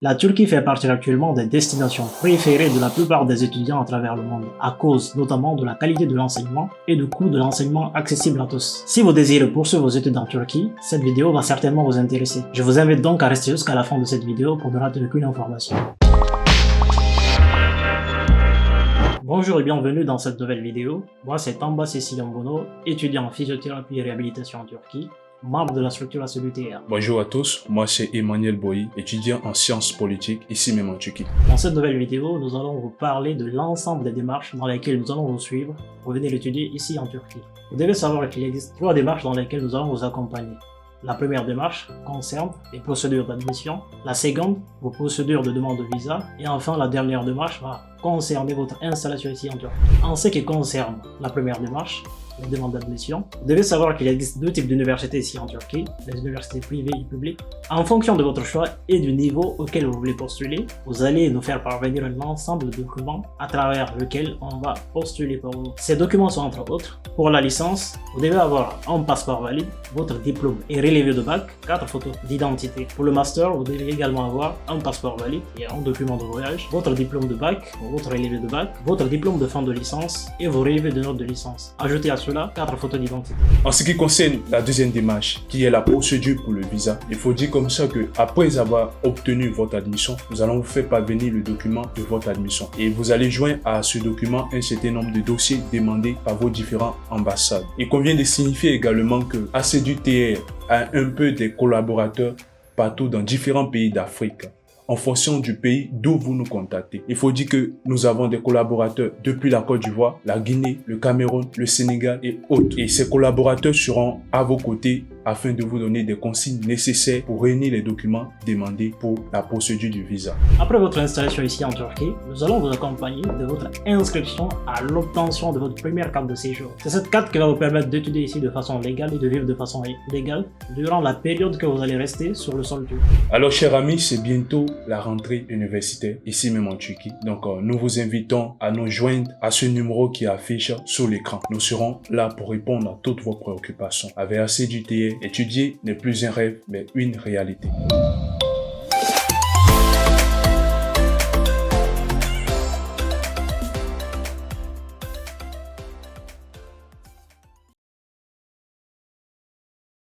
La Turquie fait partie actuellement des destinations préférées de la plupart des étudiants à travers le monde, à cause notamment de la qualité de l'enseignement et du coût de l'enseignement accessible à tous. Si vous désirez poursuivre vos études en Turquie, cette vidéo va certainement vous intéresser. Je vous invite donc à rester jusqu'à la fin de cette vidéo pour ne rater aucune information. Bonjour et bienvenue dans cette nouvelle vidéo. Moi c'est Tamba Cecilian, étudiant en physiothérapie et réhabilitation en Turquie, membre de la structure ACEDUTR. Bonjour à tous, moi c'est Emmanuel Boyi, étudiant en sciences politiques ici même en Turquie. Dans cette nouvelle vidéo, nous allons vous parler de l'ensemble des démarches dans lesquelles nous allons vous suivre pour venir étudier ici en Turquie. Vous devez savoir qu'il existe 3 démarches dans lesquelles nous allons vous accompagner. La première démarche concerne les procédures d'admission, la seconde, vos procédures de demande de visa, et enfin la dernière démarche va concerner votre installation ici en Turquie. En ce qui concerne la première démarche, la demande d'admission, vous devez savoir qu'il existe 2 types d'universités ici en Turquie, les universités privées et publiques. En fonction de votre choix et du niveau auquel vous voulez postuler, vous allez nous faire parvenir un ensemble de documents à travers lesquels on va postuler pour vous. Ces documents sont entre autres, pour la licence, vous devez avoir un passeport valide, votre diplôme et relevé de bac, 4 photos d'identité. Pour le master, vous devez également avoir un passeport valide et un document de voyage, votre diplôme de bac, votre relevé de bac, votre diplôme de fin de licence et vos relevés de notes de licence. Ajoutez à cela 4 photos d'identité. En ce qui concerne la deuxième démarche, qui est la procédure pour le visa, il faut dire comme ça que après avoir obtenu votre admission, nous allons vous faire parvenir le document de votre admission et vous allez joindre à ce document un certain nombre de dossiers demandés par vos différentes ambassades. Il convient de signifier également que ACEDUTR a un peu des collaborateurs partout dans différents pays d'Afrique, en fonction du pays d'où vous nous contactez. Il faut dire que nous avons des collaborateurs depuis la Côte d'Ivoire, la Guinée, le Cameroun, le Sénégal et autres. Et ces collaborateurs seront à vos côtés afin de vous donner des consignes nécessaires pour réunir les documents demandés pour la procédure du visa. Après votre installation ici en Turquie, nous allons vous accompagner de votre inscription à l'obtention de votre première carte de séjour. C'est cette carte qui va vous permettre d'étudier ici de façon légale et de vivre de façon légale durant la période que vous allez rester sur le sol turc. Alors chers amis, c'est bientôt la rentrée universitaire ici même en Turquie. Donc nous vous invitons à nous joindre à ce numéro qui affiche sur l'écran. Nous serons là pour répondre à toutes vos préoccupations. Avec ACEDUTR, étudier n'est plus un rêve mais une réalité.